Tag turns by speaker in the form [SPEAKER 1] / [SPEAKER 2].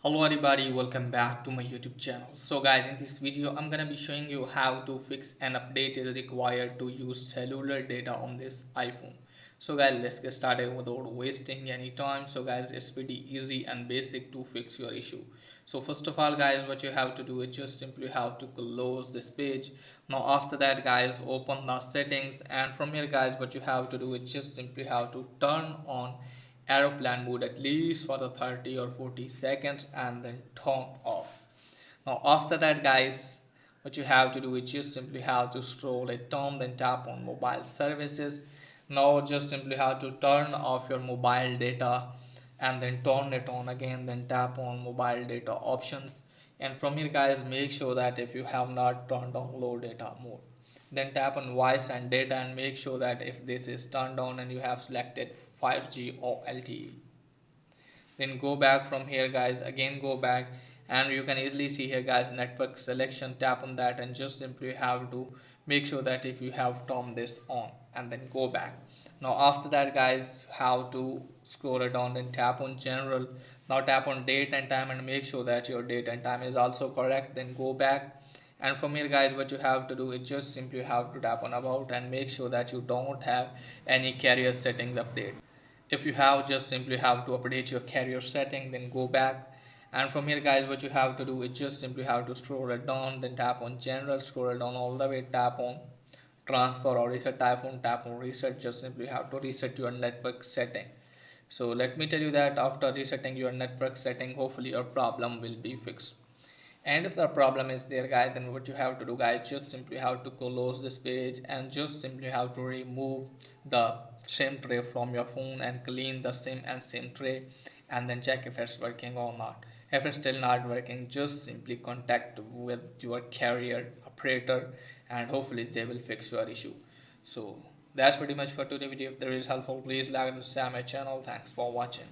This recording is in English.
[SPEAKER 1] Hello everybody, welcome back to my YouTube channel. So guys, in this video I'm gonna be showing you how to fix an update is required to use cellular data on this iPhone. So guys, let's get started without wasting any time. So guys, it's pretty easy and basic to fix your issue. So first of all guys, what you have to do is just simply have to close this page. Now after that guys, open the settings, and from here guys, what you have to do is just simply have to turn on aeroplane mode at least for the 30 or 40 seconds and then turn off. Now after that guys, what you have to do is just simply have to scroll it down, then tap on mobile services. Now just simply have to turn off your mobile data and then turn it on again, then tap on mobile data options. And from here guys, make sure that if you have not turned on low data mode, then tap on voice and data and make sure that if this is turned on and you have selected 5G or LTE, then go back from here guys, again go back, and you can easily see here guys network selection, tap on that and just simply have to make sure that if you have turned this on and then go back. Now after that guys, how to scroll it down, then tap on general. Now tap on date and time and make sure that your date and time is also correct, then go back. And from here guys, what you have to do is just simply have to tap on about and make sure that you don't have any carrier settings update. If you have, just simply have to update your carrier setting, then go back. And from here guys, what you have to do is just simply have to scroll it down, then tap on general, scroll it down all the way, tap on transfer or reset iPhone, tap on reset. Just simply have to reset your network setting. So let me tell you that after resetting your network setting, hopefully your problem will be fixed. And if the problem is there guys, then what you have to do guys, just simply have to close this page and just simply have to remove the same tray from your phone and clean the same tray, and then check if it's working or not. If it's still not working, just simply contact with your carrier operator and hopefully they will fix your issue. So that's pretty much for today's video. If there is helpful, please like and subscribe my channel. Thanks for watching.